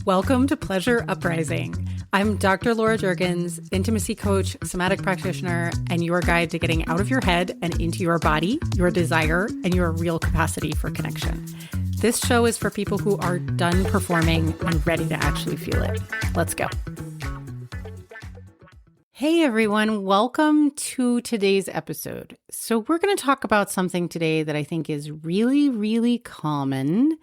Welcome to Pleasure Uprising. I'm Dr. Laura Juergens, intimacy coach, somatic practitioner, and your guide to getting out of your head and into your body, your desire, and your real capacity for connection. This show is for people who are done performing and ready to actually feel it. Let's go. Hey everyone, welcome to today's episode. So we're going to talk about something today that I think is really common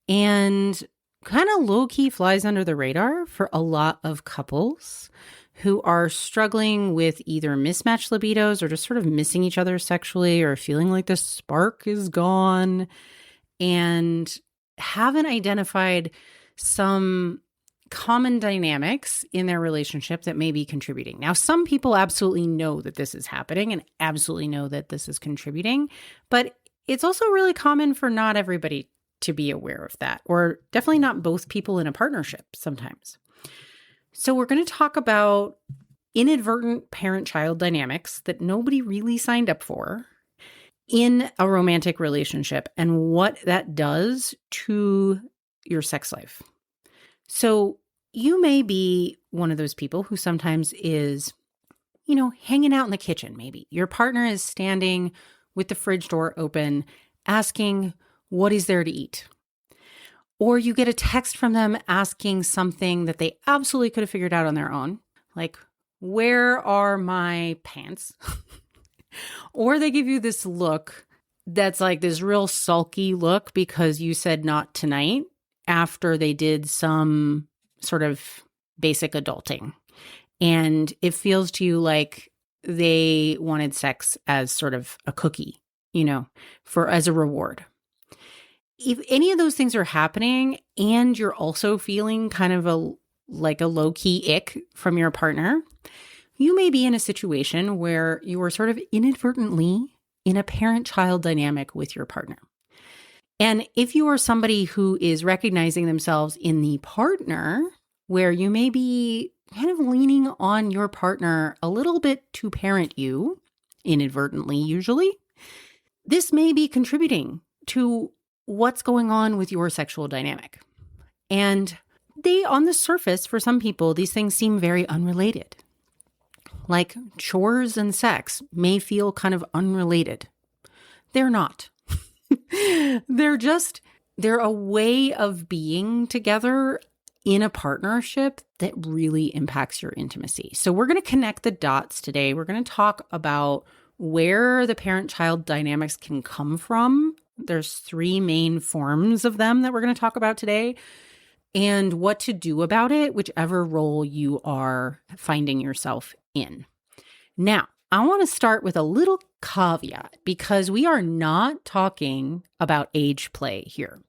and kind of low-key flies under the radar for a lot of couples who are struggling with either mismatched libidos or just sort of missing each other sexually or feeling like the spark is gone and haven't identified some common dynamics in their relationship that may be contributing. Now, some people absolutely know that this is happening and absolutely know that this is contributing, but it's also really common for not everybody to be aware of that, or definitely not both people in a partnership sometimes. So we're going to talk about inadvertent parent-child dynamics that nobody really signed up for in a romantic relationship and what that does to your sex life. So you may be one of those people who sometimes is, hanging out in the kitchen maybe. Your partner is standing with the fridge door open, asking, what is there to eat? Or you get a text from them asking something that they absolutely could have figured out on their own, like, where are my pants? Or they give you this look that's like this real sulky look because you said not tonight after they did some sort of basic adulting. And it feels to you like they wanted sex as sort of a cookie, as a reward. If any of those things are happening and you're also feeling kind of a low-key ick from your partner, you may be in a situation where you are sort of inadvertently in a parent-child dynamic with your partner. And if you are somebody who is recognizing themselves in the partner, where you may be kind of leaning on your partner a little bit to parent you, inadvertently usually, this may be contributing to what's going on with your sexual dynamic. And on the surface, for some people, these things seem very unrelated. Like chores and sex may feel kind of unrelated. They're not. They're a way of being together in a partnership that really impacts your intimacy. So we're going to connect the dots today. We're going to talk about where the parent-child dynamics can come from. There's 3 main forms of them that we're going to talk about today, and what to do about it, whichever role you are finding yourself in. Now, I want to start with a little caveat because we are not talking about age play here.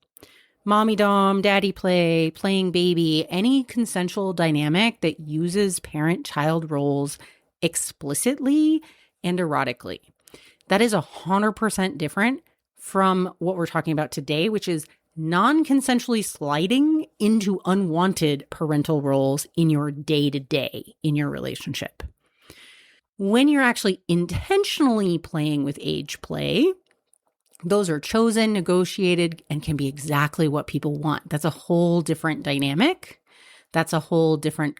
Mommy dom, daddy play, playing baby, any consensual dynamic that uses parent-child roles explicitly and erotically. That is 100% different from what we're talking about today, which is non-consensually sliding into unwanted parental roles in your day-to-day in your relationship. When you're actually intentionally playing with age play, those are chosen, negotiated, and can be exactly what people want. That's a whole different dynamic. That's a whole different,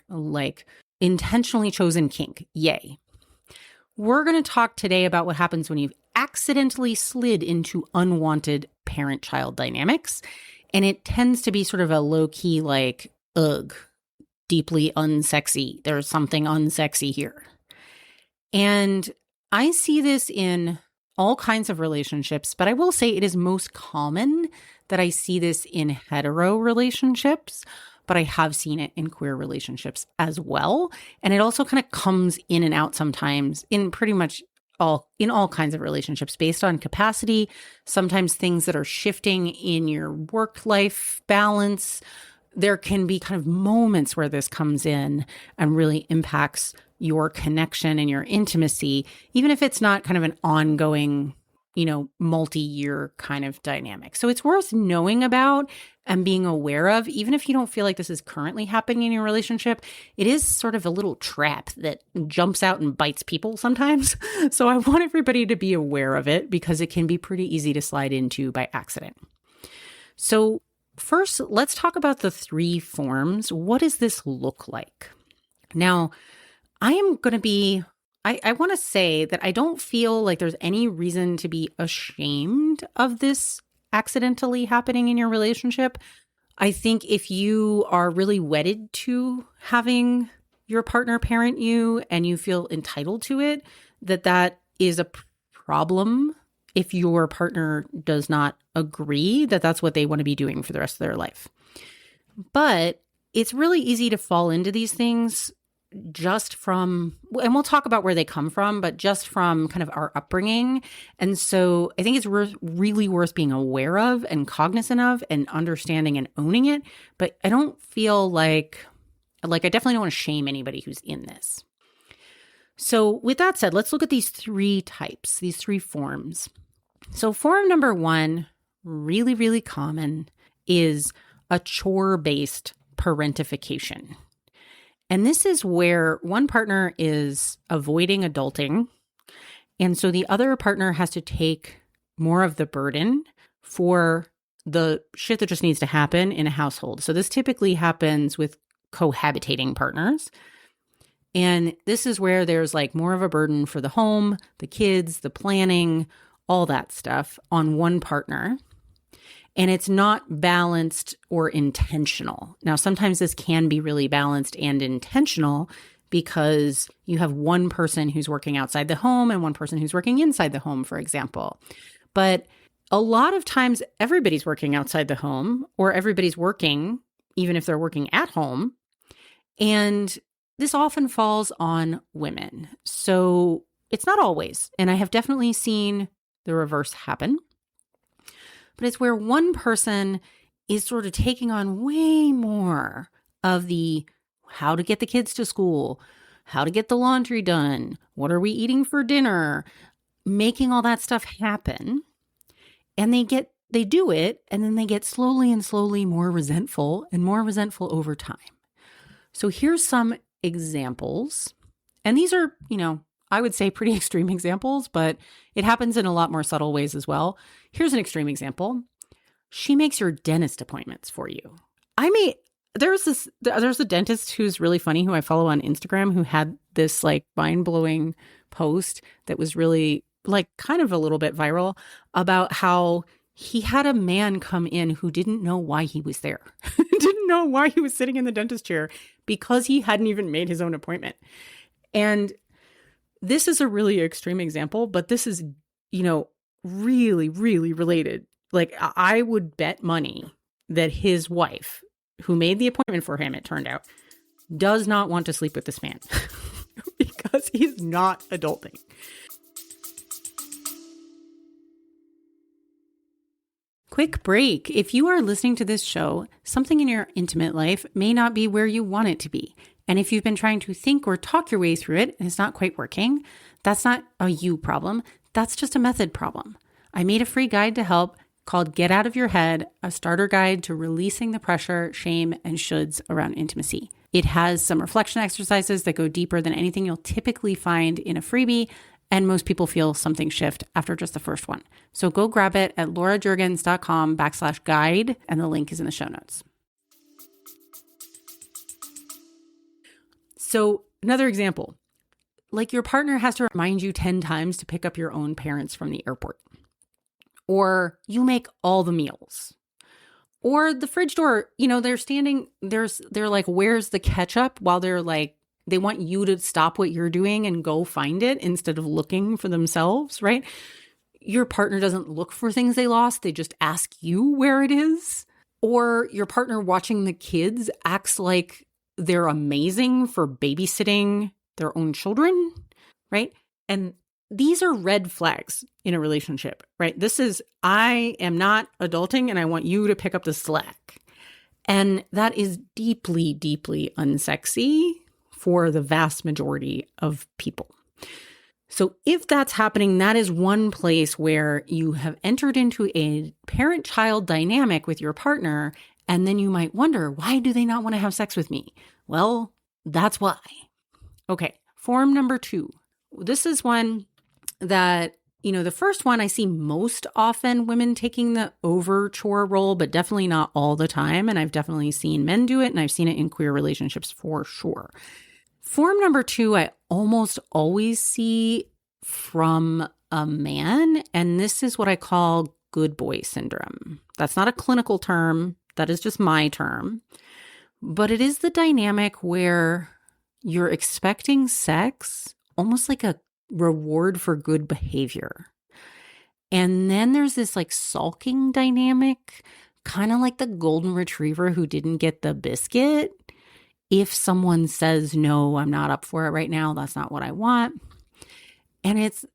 intentionally chosen kink. Yay. We're going to talk today about what happens when you've accidentally slid into unwanted parent-child dynamics. And it tends to be sort of a low-key, deeply unsexy. There's something unsexy here. And I see this in all kinds of relationships, but I will say it is most common that I see this in hetero relationships, but I have seen it in queer relationships as well. And it also kind of comes in and out sometimes in pretty much all kinds of relationships based on capacity, sometimes things that are shifting in your work-life balance. There can be kind of moments where this comes in and really impacts your connection and your intimacy, even if it's not kind of an ongoing, multi-year kind of dynamic. So it's worth knowing about and being aware of, even if you don't feel like this is currently happening in your relationship. It is sort of a little trap that jumps out and bites people sometimes. So I want everybody to be aware of it because it can be pretty easy to slide into by accident. So first, let's talk about the 3 forms. What does this look like? Now, I am going to be, I want to say that I don't feel like there's any reason to be ashamed of this accidentally happening in your relationship. I think if you are really wedded to having your partner parent you and you feel entitled to it, that is a problem if your partner does not agree that that's what they want to be doing for the rest of their life. But it's really easy to fall into these things just from, and we'll talk about where they come from, but just from kind of our upbringing. And so I think it's really worth being aware of and cognizant of and understanding and owning it. But I don't feel like I definitely don't want to shame anybody who's in this. So with that said, let's look at these 3 types, these 3 forms. So form number 1, really, really common, is a chore-based parentification. And this is where one partner is avoiding adulting, and so the other partner has to take more of the burden for the shit that just needs to happen in a household. So this typically happens with cohabitating partners. And this is where there's like more of a burden for the home, the kids, the planning, all that stuff on one partner. And it's not balanced or intentional. Now, sometimes this can be really balanced and intentional because you have one person who's working outside the home and one person who's working inside the home, for example. But a lot of times everybody's working outside the home or everybody's working, even if they're working at home. And this often falls on women. So it's not always. And I have definitely seen the reverse happen. But it's where one person is sort of taking on way more of the how to get the kids to school, how to get the laundry done, what are we eating for dinner, making all that stuff happen. And they do it, and then they get slowly and slowly more resentful and more resentful over time. So here's some examples. And these are, I would say pretty extreme examples, but it happens in a lot more subtle ways as well. Here's an extreme example. She makes your dentist appointments for you. There's a dentist who's really funny who I follow on Instagram who had this like mind-blowing post that was really like kind of a little bit viral about how he had a man come in who didn't know why he was there, didn't know why he was sitting in the dentist chair because he hadn't even made his own appointment. And this is a really extreme example, but this is, really, really related. Like I would bet money that his wife, who made the appointment for him, it turned out, does not want to sleep with this man because he's not adulting. Quick break. If you are listening to this show, something in your intimate life may not be where you want it to be. And if you've been trying to think or talk your way through it and it's not quite working, that's not a you problem. That's just a method problem. I made a free guide to help called Get Out of Your Head, a starter guide to releasing the pressure, shame, and shoulds around intimacy. It has some reflection exercises that go deeper than anything you'll typically find in a freebie, and most people feel something shift after just the first one. So go grab it at laurajurgens.com/guide, and the link is in the show notes. So another example, like your partner has to remind you 10 times to pick up your own parents from the airport. Or you make all the meals. Or the fridge door, they're standing, they're like, where's the ketchup? While they're like, they want you to stop what you're doing and go find it instead of looking for themselves, right? Your partner doesn't look for things they lost. They just ask you where it is. Or your partner watching the kids acts like they're amazing for babysitting their own children, right? And these are red flags in a relationship, right? This is, I am not adulting and I want you to pick up the slack. And that is deeply, deeply unsexy for the vast majority of people. So if that's happening, that is one place where you have entered into a parent-child dynamic with your partner, and then you might wonder, why do they not want to have sex with me? Well, that's why. Okay, form number 2. This is one that the first one I see most often women taking the over chore role, but definitely not all the time. And I've definitely seen men do it, and I've seen it in queer relationships for sure. Form number 2, I almost always see from a man, and this is what I call good boy syndrome. That's not a clinical term. That is just my term. But it is the dynamic where you're expecting sex almost like a reward for good behavior. And then there's this like sulking dynamic, kind of like the golden retriever who didn't get the biscuit. If someone says, no, I'm not up for it right now, that's not what I want. And it's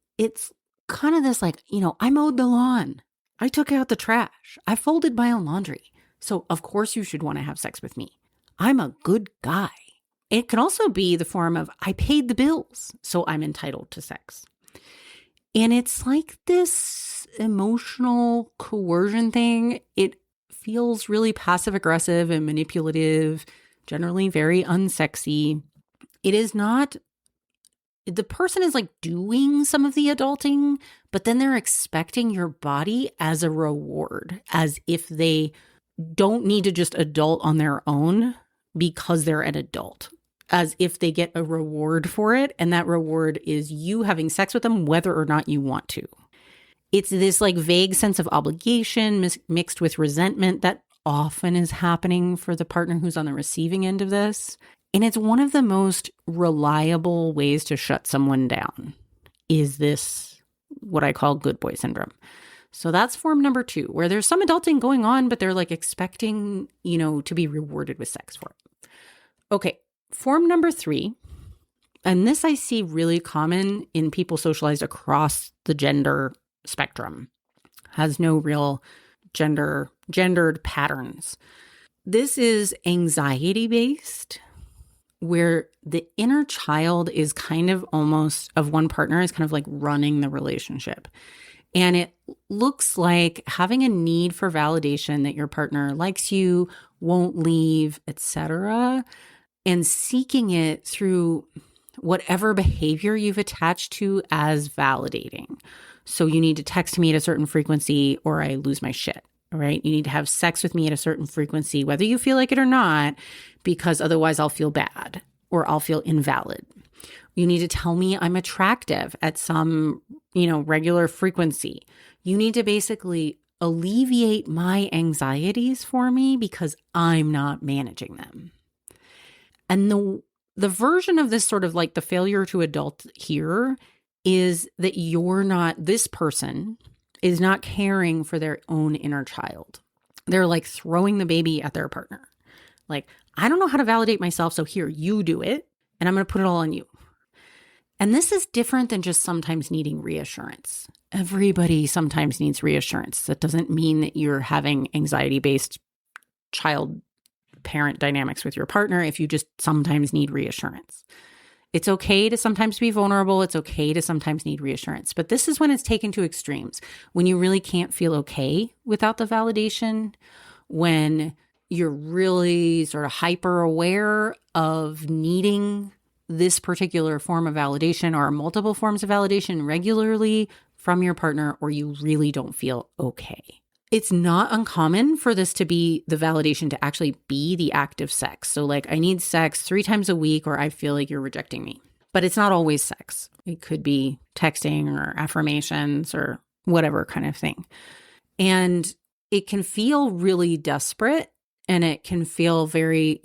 kind of this like, I mowed the lawn. I took out the trash. I folded my own laundry. So of course you should want to have sex with me. I'm a good guy. It can also be the form of, I paid the bills, so I'm entitled to sex. And it's like this emotional coercion thing. It feels really passive aggressive and manipulative, generally very unsexy. It is not, the person is like doing some of the adulting, but then they're expecting your body as a reward, as if they don't need to just adult on their own because they're an adult, as if they get a reward for it. And that reward is you having sex with them, whether or not you want to. It's this like vague sense of obligation mixed with resentment that often is happening for the partner who's on the receiving end of this. And it's one of the most reliable ways to shut someone down is this, what I call good boy syndrome. So that's form number 2, where there's some adulting going on, but they're like expecting, to be rewarded with sex for it. Okay, form number 3, and this I see really common in people socialized across the gender spectrum, has no real gendered patterns. This is anxiety-based, where the inner child is kind of almost, of one partner, is kind of like running the relationship. And it looks like having a need for validation that your partner likes you, won't leave, etc., and seeking it through whatever behavior you've attached to as validating. So you need to text me at a certain frequency or I lose my shit, right? You need to have sex with me at a certain frequency, whether you feel like it or not, because otherwise I'll feel bad or I'll feel invalid. You need to tell me I'm attractive at some, regular frequency. You need to basically alleviate my anxieties for me because I'm not managing them. And the version of this sort of like the failure to adult here is that this person is not caring for their own inner child. They're like throwing the baby at their partner. Like, I don't know how to validate myself, so here, you do it, and I'm going to put it all on you. And this is different than just sometimes needing reassurance. Everybody sometimes needs reassurance. That doesn't mean that you're having anxiety-based child-parent dynamics with your partner if you just sometimes need reassurance. It's okay to sometimes be vulnerable. It's okay to sometimes need reassurance. But this is when it's taken to extremes, when you really can't feel okay without the validation, when you're really sort of hyper aware of needing this particular form of validation or multiple forms of validation regularly from your partner, or you really don't feel okay. It's not uncommon for this to be the validation to actually be the act of sex. So like, I need sex 3 times a week, or I feel like you're rejecting me. But it's not always sex. It could be texting or affirmations or whatever kind of thing. And it can feel really desperate. And it can feel very,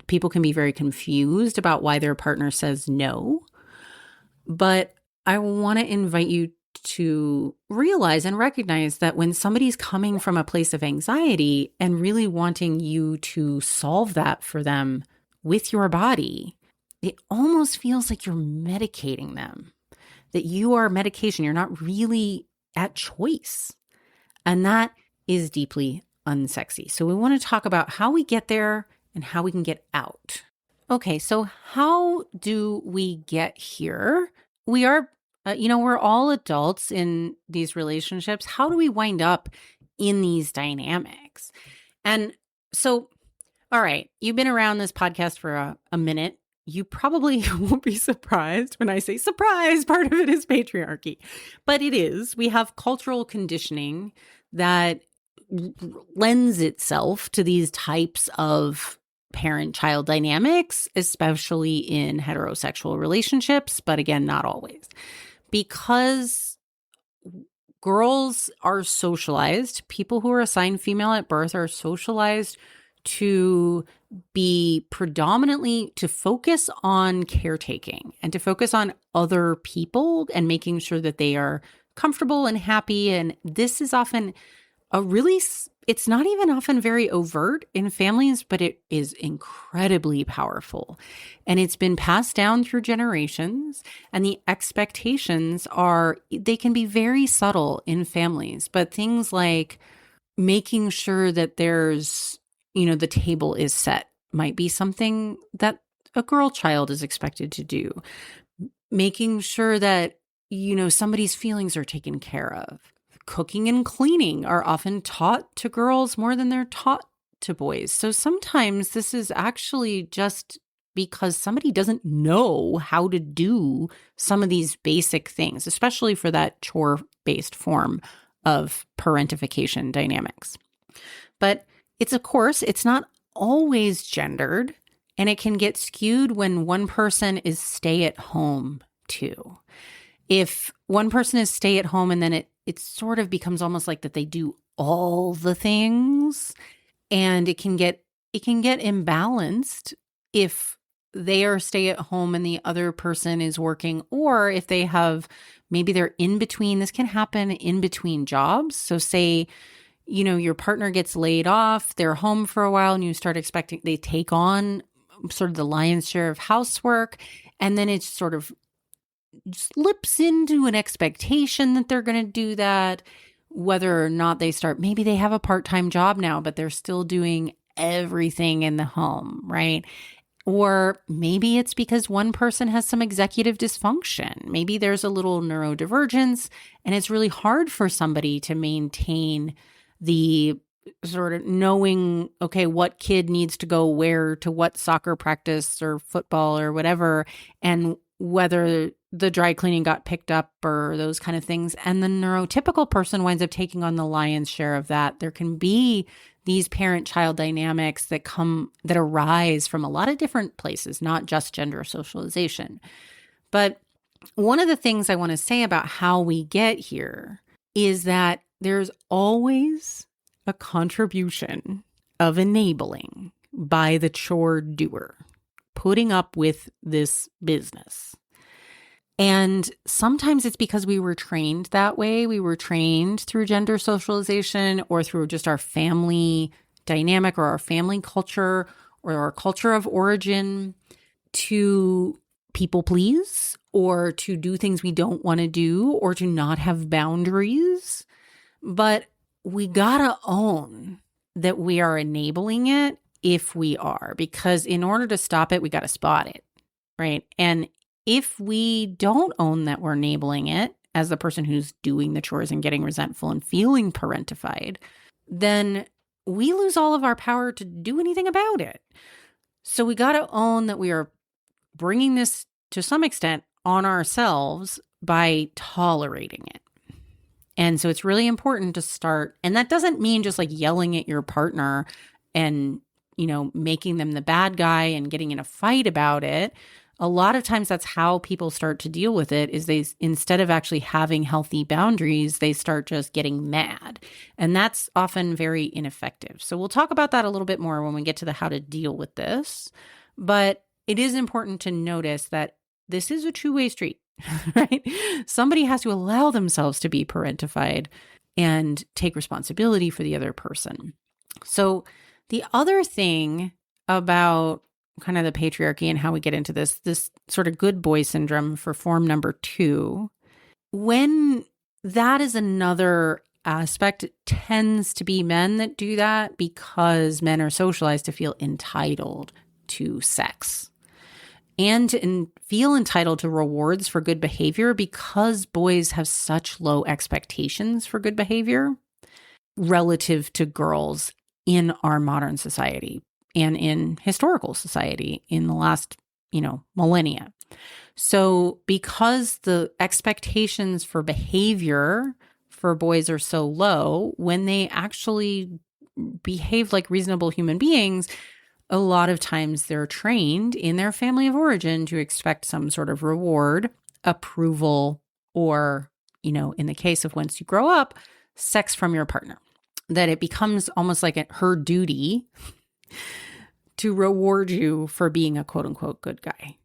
people can be very confused about why their partner says no. But I want to invite you to realize and recognize that when somebody's coming from a place of anxiety and really wanting you to solve that for them with your body, it almost feels like you're medicating them, that you are medication. You're not really at choice. And that is deeply unsexy. So we want to talk about how we get there and how we can get out. Okay, so how do we get here? We are, we're all adults in these relationships. How do we wind up in these dynamics? And so, all right, you've been around this podcast for a minute. you probably won't be surprised when I say surprise, part of it is patriarchy. But it is. We have cultural conditioning that lends itself to these types of parent-child dynamics, especially in heterosexual relationships, but again, not always. Because girls are socialized, people who are assigned female at birth are socialized to be predominantly to focus on caretaking and to focus on other people and making sure that they are comfortable and happy. And this is often it's not even often very overt in families, but it is incredibly powerful. And it's been passed down through generations. And the expectations they can be very subtle in families, but things like making sure that there's, the table is set might be something that a girl child is expected to do. Making sure that, somebody's feelings are taken care of. Cooking and cleaning are often taught to girls more than they're taught to boys. So sometimes this is actually just because somebody doesn't know how to do some of these basic things, especially for that chore-based form of parentification dynamics. But it's not always gendered, and it can get skewed when one person is stay-at-home too. If one person is stay-at-home and then it sort of becomes almost like that they do all the things, and it can get imbalanced if they are stay-at-home and the other person is working, or if they have, maybe they're in between. This can happen in between jobs. So say, your partner gets laid off, they're home for a while, and you start expecting they take on sort of the lion's share of housework, and then it's sort of slips into an expectation that they're going to do that, whether or not maybe they have a part-time job now, but they're still doing everything in the home, right? Or maybe it's because one person has some executive dysfunction. Maybe there's a little neurodivergence, and it's really hard for somebody to maintain the sort of knowing, okay, what kid needs to go where to what soccer practice or football or whatever, and whether the dry cleaning got picked up or those kind of things. And the neurotypical person winds up taking on the lion's share of that. There can be these parent-child dynamics that arise from a lot of different places, not just gender socialization. But one of the things I want to say about how we get here is that there's always a contribution of enabling by the chore doer, putting up with this business. And sometimes it's because we were trained that way. We were trained through gender socialization or through just our family dynamic or our family culture or our culture of origin to people please or to do things we don't want to do or to not have boundaries. But we gotta own that we are enabling it if we are, because in order to stop it, we got to spot it, right? And if we don't own that we're enabling it as the person who's doing the chores and getting resentful and feeling parentified, then we lose all of our power to do anything about it. So we got to own that we are bringing this to some extent on ourselves by tolerating it. And so it's really important to start, and that doesn't mean just like yelling at your partner and, making them the bad guy and getting in a fight about it. A lot of times that's how people start to deal with it is they, instead of actually having healthy boundaries, they start just getting mad. And that's often very ineffective. So we'll talk about that a little bit more when we get to the how to deal with this. But it is important to notice that this is a two-way street, right? Somebody has to allow themselves to be parentified and take responsibility for the other person. So the other thing about kind of the patriarchy and how we get into this sort of good boy syndrome for form number 2, when that is another aspect, it tends to be men that do that because men are socialized to feel entitled to sex and to feel entitled to rewards for good behavior because boys have such low expectations for good behavior relative to girls in our modern society and in historical society in the last millennia. So because the expectations for behavior for boys are so low, when they actually behave like reasonable human beings, a lot of times they're trained in their family of origin to expect some sort of reward, approval, or, in the case of once you grow up, sex from your partner. That it becomes almost like her duty to reward you for being a quote unquote good guy.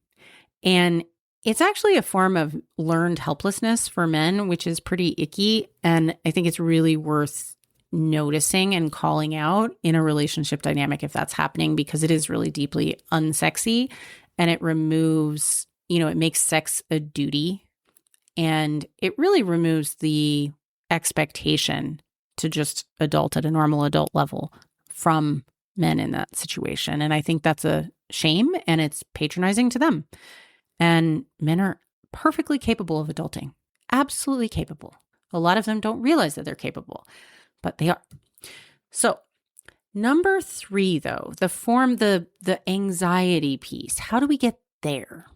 And it's actually a form of learned helplessness for men, which is pretty icky. And I think it's really worth noticing and calling out in a relationship dynamic if that's happening, because it is really deeply unsexy, and it removes, it makes sex a duty, and it really removes the expectation to just adult at a normal adult level from men in that situation. And I think that's a shame, and it's patronizing to them. And men are perfectly capable of adulting, absolutely capable. A lot of them don't realize that they're capable, but they are. So number 3, though, the anxiety piece. How do we get there?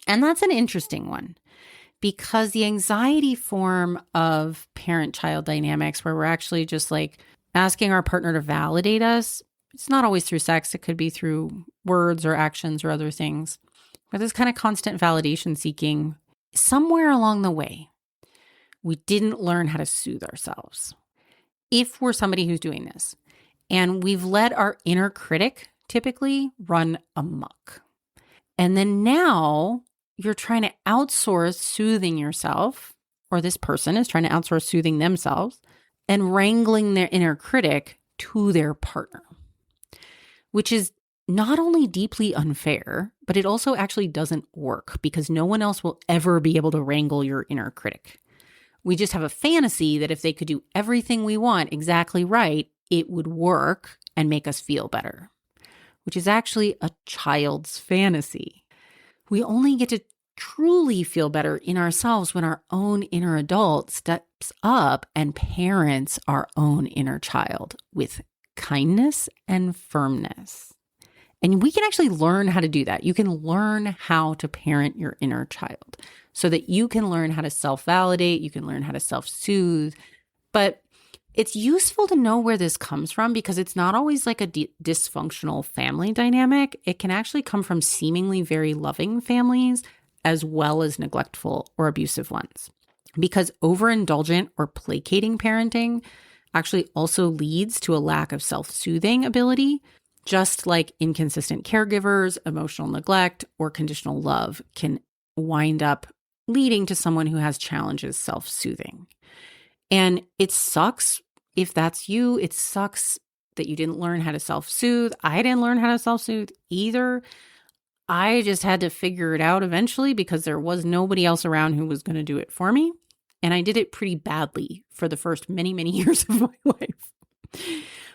And that's an interesting one, because the anxiety form of parent-child dynamics, where we're actually just like asking our partner to validate us, it's not always through sex. It could be through words or actions or other things. But this kind of constant validation seeking, somewhere along the way, we didn't learn how to soothe ourselves. If we're somebody who's doing this, and we've let our inner critic typically run amok. And then now you're trying to outsource soothing yourself, or this person is trying to outsource soothing themselves and wrangling their inner critic to their partner, which is not only deeply unfair, but it also actually doesn't work, because no one else will ever be able to wrangle your inner critic. We just have a fantasy that if they could do everything we want exactly right, it would work and make us feel better, which is actually a child's fantasy. We only get to truly feel better in ourselves when our own inner adult steps up and parents our own inner child with kindness and firmness. And we can actually learn how to do that. You can learn how to parent your inner child so that you can learn how to self-validate, you can learn how to self-soothe. But it's useful to know where this comes from, because it's not always like a dysfunctional family dynamic. It can actually come from seemingly very loving families as well as neglectful or abusive ones. Because overindulgent or placating parenting actually also leads to a lack of self-soothing ability. Just like inconsistent caregivers, emotional neglect, or conditional love can wind up leading to someone who has challenges self-soothing. And it sucks if that's you. It sucks that you didn't learn how to self-soothe. I didn't learn how to self-soothe either. I just had to figure it out eventually, because there was nobody else around who was going to do it for me. And I did it pretty badly for the first many, many years of my life.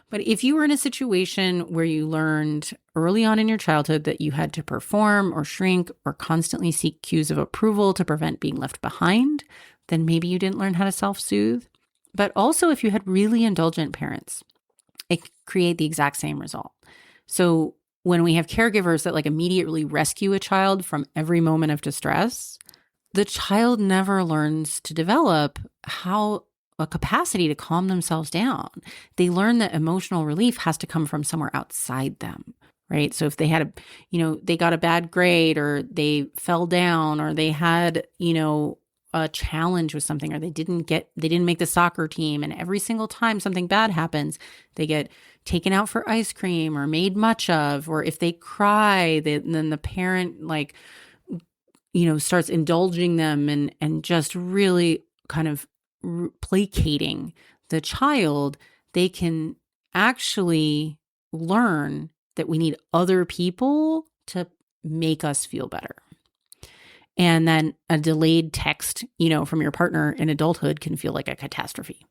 But if you were in a situation where you learned early on in your childhood that you had to perform or shrink or constantly seek cues of approval to prevent being left behind, then maybe you didn't learn how to self-soothe. But also, if you had really indulgent parents, it could create the exact same result. So when we have caregivers that like immediately rescue a child from every moment of distress, the child never learns to develop a capacity to calm themselves down. They learn that emotional relief has to come from somewhere outside them, right? So if they had they got a bad grade, or they fell down, or they had, a challenge with something, or they didn't make the soccer team, and every single time something bad happens, they get taken out for ice cream or made much of, or if they cry, then the parent starts indulging them and just really kind of placating the child. They can actually learn that we need other people to make us feel better. And then a delayed text, from your partner in adulthood can feel like a catastrophe.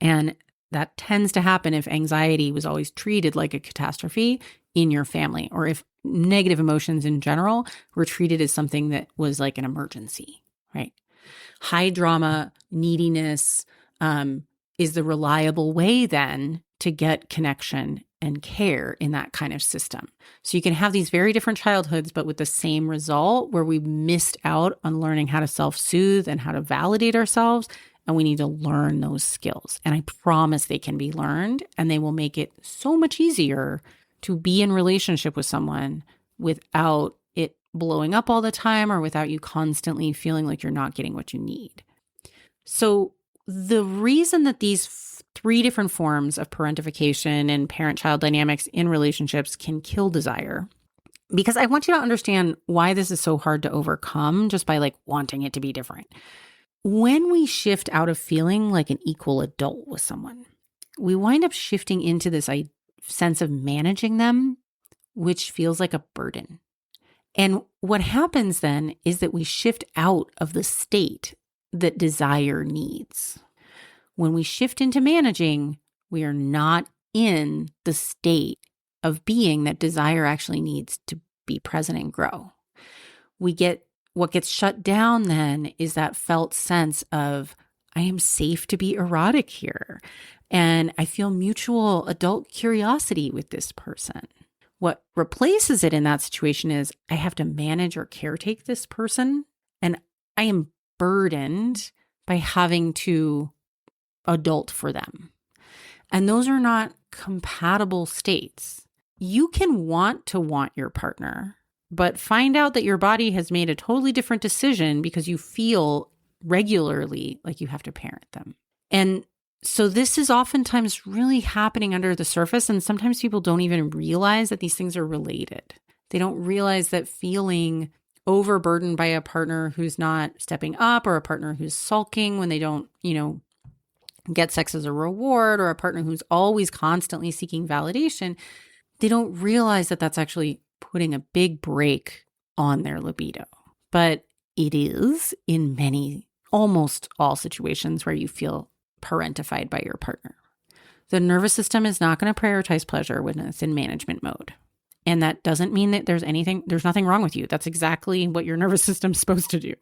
And that tends to happen if anxiety was always treated like a catastrophe in your family, or if negative emotions in general were treated as something that was like an emergency, right? High drama neediness is the reliable way then to get connection and care in that kind of system. So you can have these very different childhoods, but with the same result where we missed out on learning how to self-soothe and how to validate ourselves. And we need to learn those skills. And I promise they can be learned, and they will make it so much easier to be in relationship with someone without it blowing up all the time or without you constantly feeling like you're not getting what you need. So the reason that these three different forms of parentification and parent-child dynamics in relationships can kill desire, because I want you to understand why this is so hard to overcome just by like wanting it to be different. When we shift out of feeling like an equal adult with someone, we wind up shifting into this sense of managing them, which feels like a burden. And what happens then is that we shift out of the state that desire needs. When we shift into managing, we are not in the state of being that desire actually needs to be present and grow. What gets shut down then is that felt sense of, I am safe to be erotic here. And I feel mutual adult curiosity with this person. What replaces it in that situation is I have to manage or caretake this person. And I am burdened by having to adult for them. And those are not compatible states. You can want to want your partner, but find out that your body has made a totally different decision because you feel regularly like you have to parent them. And so this is oftentimes really happening under the surface, and sometimes people don't even realize that these things are related. They don't realize that feeling overburdened by a partner who's not stepping up, or a partner who's sulking when they don't, get sex as a reward, or a partner who's always constantly seeking validation, they don't realize that that's actually putting a big brake on their libido. But it is in almost all situations where you feel parentified by your partner. The nervous system is not going to prioritize pleasure when it's in management mode. And that doesn't mean that there's nothing wrong with you. That's exactly what your nervous system's supposed to do.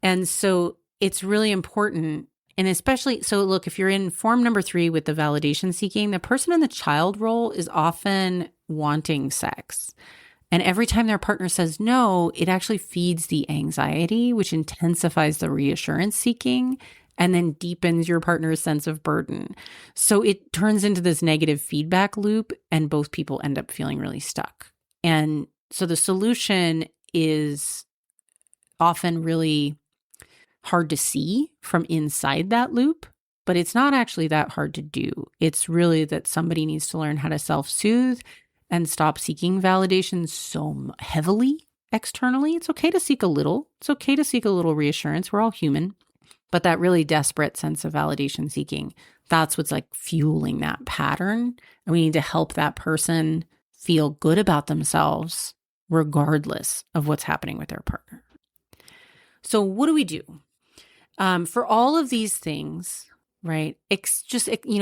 And so it's really important. And especially, so look, if you're in form number 3 with the validation seeking, the person in the child role is often wanting sex. And every time their partner says no, it actually feeds the anxiety, which intensifies the reassurance seeking and then deepens your partner's sense of burden. So it turns into this negative feedback loop, and both people end up feeling really stuck. And so the solution is often really hard to see from inside that loop, but it's not actually that hard to do. It's really that somebody needs to learn how to self-soothe and stop seeking validation so heavily externally. It's okay to seek a little. It's okay to seek a little reassurance. We're all human. But that really desperate sense of validation seeking, that's what's like fueling that pattern. And we need to help that person feel good about themselves regardless of what's happening with their partner. So what do we do? For all of these things, right?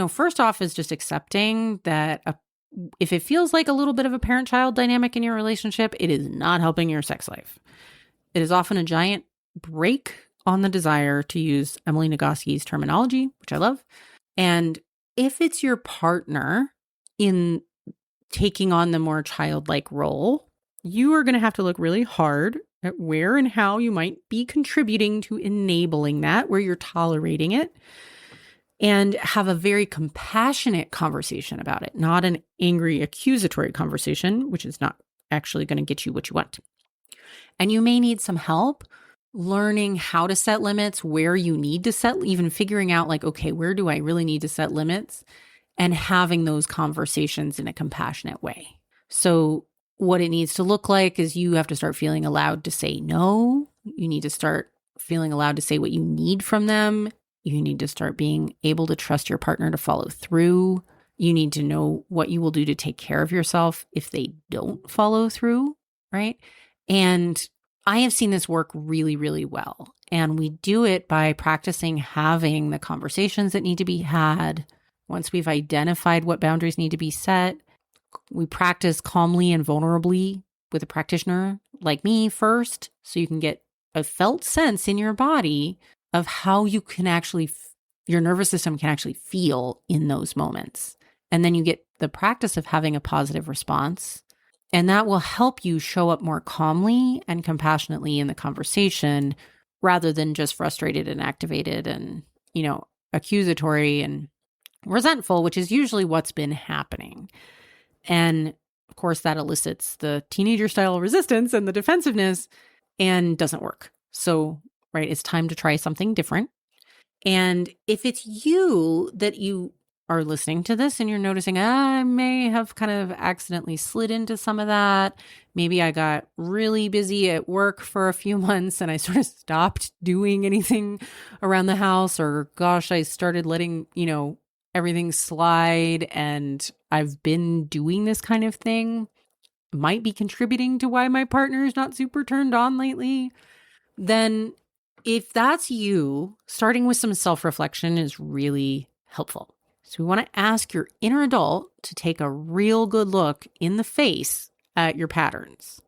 First off is just accepting that if it feels like a little bit of a parent-child dynamic in your relationship, it is not helping your sex life. It is often a giant brake on the desire, to use Emily Nagoski's terminology, which I love. And if it's your partner in taking on the more childlike role, you are going to have to look really hard at where and how you might be contributing to enabling that, where you're tolerating it, and have a very compassionate conversation about it, not an angry, accusatory conversation, which is not actually going to get you what you want. And you may need some help learning how to set limits, where you need to set, even figuring out like, okay, where do I really need to set limits, and having those conversations in a compassionate way. So what it needs to look like is you have to start feeling allowed to say no. You need to start feeling allowed to say what you need from them. You need to start being able to trust your partner to follow through. You need to know what you will do to take care of yourself if they don't follow through, right? And I have seen this work really, really well. And we do it by practicing having the conversations that need to be had. Once we've identified what boundaries need to be set, we practice calmly and vulnerably with a practitioner like me first, so you can get a felt sense in your body of how you can actually, your nervous system can actually feel in those moments. And then you get the practice of having a positive response. And that will help you show up more calmly and compassionately in the conversation rather than just frustrated and activated and, accusatory and resentful, which is usually what's been happening. And of course, that elicits the teenager style resistance and the defensiveness and doesn't work. So, right, it's time to try something different. And if it's you that you are listening to this and you're noticing, I may have kind of accidentally slid into some of that. Maybe I got really busy at work for a few months and I sort of stopped doing anything around the house, or gosh, I started letting, everything slide and I've been doing this kind of thing. Might be contributing to why my partner is not super turned on lately. Then if that's you, starting with some self-reflection is really helpful. So we want to ask your inner adult to take a real good look in the face at your patterns.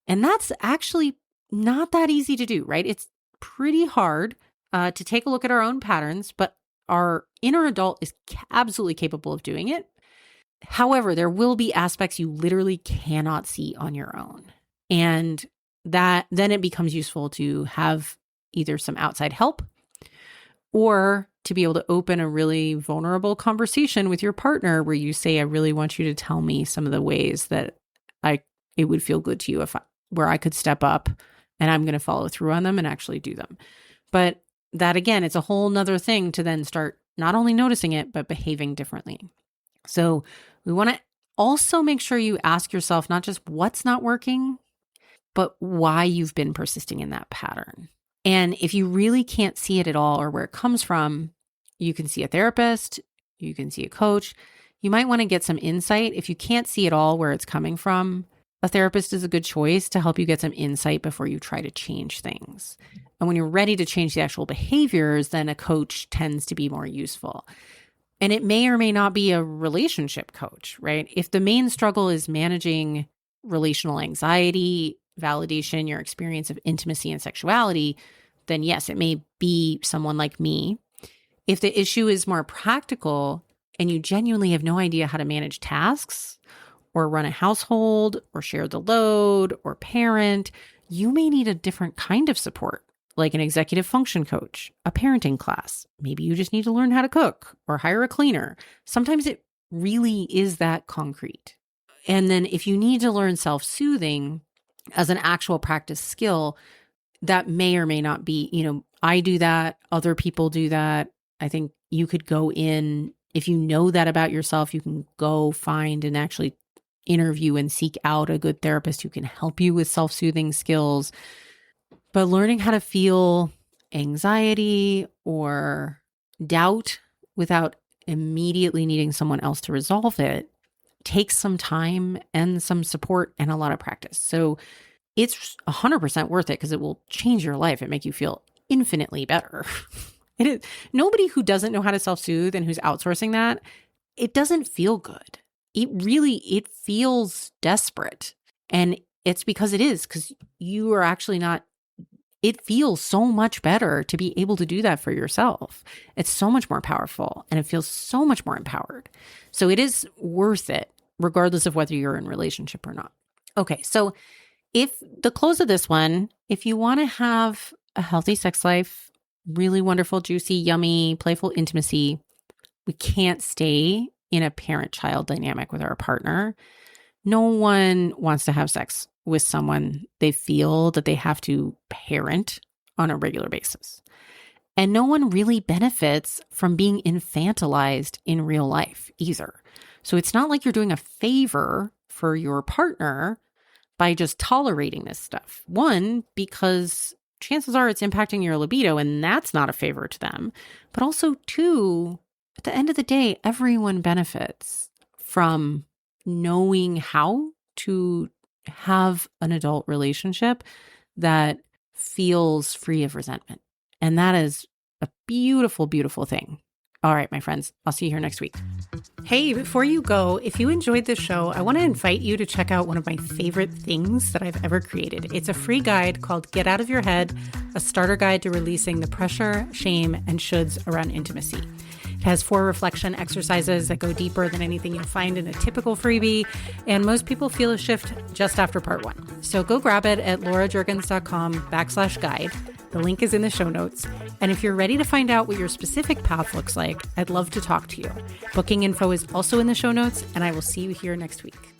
And that's actually not that easy to do, right? It's pretty hard to take a look at our own patterns, but our inner adult is absolutely capable of doing it. However, there will be aspects you literally cannot see on your own. And that then it becomes useful to have either some outside help or to be able to open a really vulnerable conversation with your partner where you say, I really want you to tell me some of the ways that it would feel good to you where I could step up and I'm going to follow through on them and actually do them. But that again, it's a whole nother thing to then start not only noticing it, but behaving differently. So we want to also make sure you ask yourself not just what's not working, but why you've been persisting in that pattern. And if you really can't see it at all or where it comes from, you can see a therapist, you can see a coach. You might want to get some insight. If you can't see at all where it's coming from, a therapist is a good choice to help you get some insight before you try to change things. And when you're ready to change the actual behaviors, then a coach tends to be more useful. And it may or may not be a relationship coach, right? If the main struggle is managing relational anxiety, validation, your experience of intimacy and sexuality, then yes, it may be someone like me. If the issue is more practical and you genuinely have no idea how to manage tasks or run a household or share the load or parent, you may need a different kind of support, like an executive function coach, a parenting class. Maybe you just need to learn how to cook or hire a cleaner. Sometimes it really is that concrete. And then if you need to learn self-soothing as an actual practice skill, that may or may not be, I do that, other people do that. I think you could go in, if you know that about yourself, you can go find and actually interview and seek out a good therapist who can help you with self-soothing skills. But learning how to feel anxiety or doubt without immediately needing someone else to resolve it takes some time and some support and a lot of practice. So it's 100% worth it because it will change your life and make you feel infinitely better. It is. Nobody who doesn't know how to self-soothe and who's outsourcing that, it doesn't feel good. It feels desperate. And it's because you are actually not, it feels so much better to be able to do that for yourself. It's so much more powerful and it feels so much more empowered. So it is worth it, regardless of whether you're in a relationship or not. Okay, so if the close of this one, if you want to have a healthy sex life, really wonderful, juicy, yummy, playful intimacy, we can't stay in a parent-child dynamic with our partner. No one wants to have sex with someone they feel that they have to parent on a regular basis. And no one really benefits from being infantilized in real life either. So it's not like you're doing a favor for your partner by just tolerating this stuff. One, because chances are it's impacting your libido and that's not a favor to them. But also two, at the end of the day, everyone benefits from knowing how to have an adult relationship that feels free of resentment. And that is a beautiful, beautiful thing. All right, my friends, I'll see you here next week. Hey, before you go, if you enjoyed this show, I want to invite you to check out one of my favorite things that I've ever created. It's a free guide called Get Out of Your Head, a starter guide to releasing the pressure, shame, and shoulds around intimacy. It has 4 reflection exercises that go deeper than anything you'll find in a typical freebie, and most people feel a shift just after part 1. So go grab it at laurajurgens.com/guide. The link is in the show notes. And if you're ready to find out what your specific path looks like, I'd love to talk to you. Booking info is also in the show notes, and I will see you here next week.